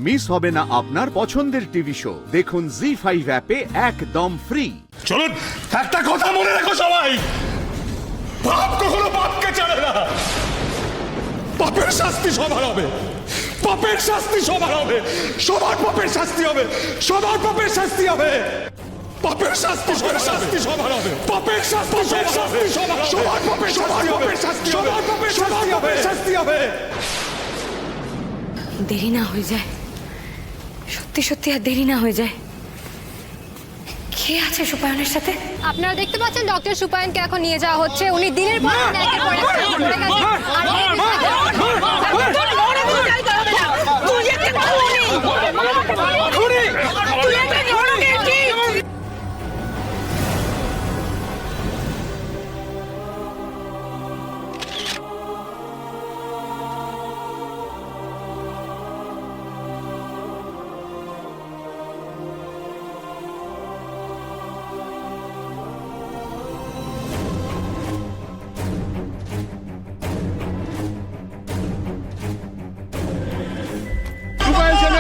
Miss হবে না আপনার পছন্দের টিভি শো। দেখুন জি5 অ্যাপে একদম ফ্রি। চলুন, একটা কথা মনে রেখো সবাই, পাপ কখনো পাপকে ছাড়ে না। পাপের শাস্তি সবার হবে, পাপের শাস্তি সবার হবে, সবার পাপের শাস্তি হবে, সবার পাপের শাস্তি হবে। পাপের শাস্তি সবার হবে, পাপের শাস্তি সবার হবে, সবার পাপের শাস্তি হবে, সবার পাপের শাস্তি হবে। দেরি না হয়ে যায়, সত্যি সত্যি আর দেরি না হয়ে যায়। কে আছে সুপায়নের সাথে? আপনারা দেখতে পাচ্ছেন ডক্টর সুপায়নকে এখন নিয়ে যাওয়া হচ্ছে। উনি দিনের পর দিন একের পর এক পড়ে গেছেন।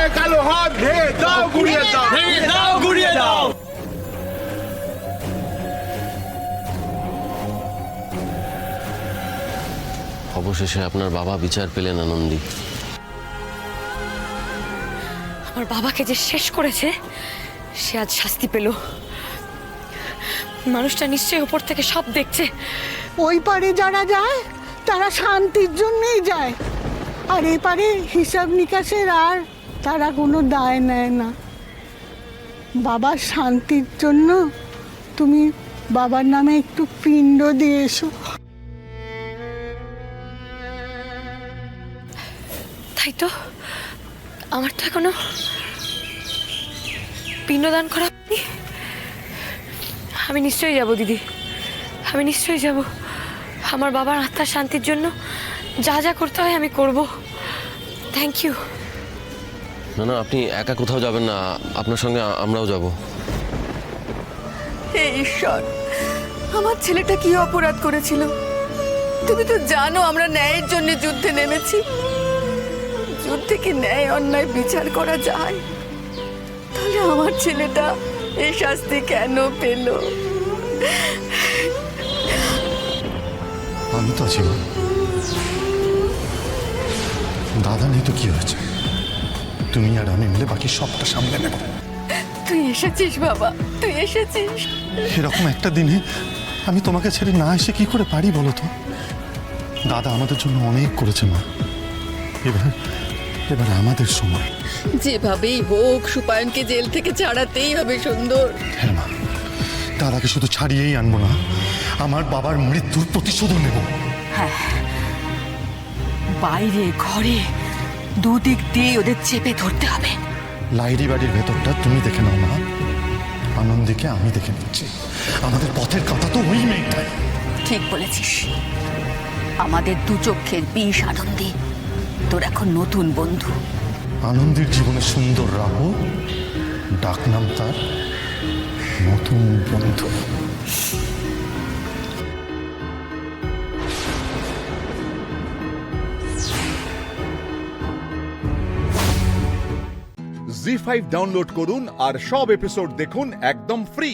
আর কালো হাত ভেঙে দাও, গুড়িয়ে দাও, ভেঙে দাও, গুড়িয়ে দাও। অবশেষে আপনার বাবা বিচার পেলেন আনন্দী। আমার বাবাকে যে শেষ করেছে সে আজ শাস্তি পেল। মানুষটা নিশ্চয়ই উপর থেকে সব দেখছে। ওই পারে যারা যায় তারা শান্তির জন্যই যায়, আর এপারে হিসাব নিকাশের আর তারা কোনো দায় নেয় না। বাবার শান্তির জন্য তুমি বাবার নামে একটু পিণ্ড দিয়ে এসো। তাই তো, আমার তো এখনো পিণ্ডদান করা হয়নি। আমি নিশ্চয়ই যাব দিদি, আমি নিশ্চয়ই যাব। আমার বাবার আত্মার শান্তির জন্য যা যা করতে হয় আমি করব। Thank you. না না, আপনি একা কোথাও যাবেন না, আপনার সঙ্গে আমরাও যাব। হে ঈশ্বর, আমার ছেলেটা কি অপরাধ করেছিল? তুমি তো জানো আমরা ন্যায়ের জন্য যুদ্ধে নেমেছি। যুদ্ধে কি ন্যায় অন্যায় বিচার করা যায়? তাহলে আমার ছেলেটা এই শাস্তি কেন পেল? আমি তো আছি, দাদা নেই তো কি হয়েছে? তুমি আর আমি মিলে বাকি সবটা সামলে নেব। তুই এসেছিস বাবা, তুই এসেছিস। এরকম একটা দিনে আমি তোমাকে ছেড়ে না এসে কি করে পারি বলো তো? দাদা আমাদের জন্য অনেক করেছে মা, এবার আমাদের সময়। যেভাবেই হোক সুপায়নকে জেল থেকে ছাড়াতেই হবে সুন্দর। হ্যাঁ মা, দাদাকে শুধু ছাড়িয়েই আনবো না, আমার বাবার মৃত্যুর প্রতিশোধ নেব। হ্যাঁ, বাইরে ঘরে দুদিক দিয়ে ওদের চেপে ধরতে হবে। লাইরি বাড়ির ভেতরটা তুমি দেখে নাও মা, আনন্দীকে আমি দেখে নিচ্ছি। আমাদের পথের কথা তো ওই মেয়েটাই। ঠিক বলেছিস, আমাদের দু চোখের বিষ আনন্দী তোর এখন নতুন বন্ধু। আনন্দীর জীবনে সুন্দর রাহ, ডাকনাম তার নতুন বন্ধু। জি5 ডাউনলোড করুন আর সব এপিসোড দেখুন একদম ফ্রি।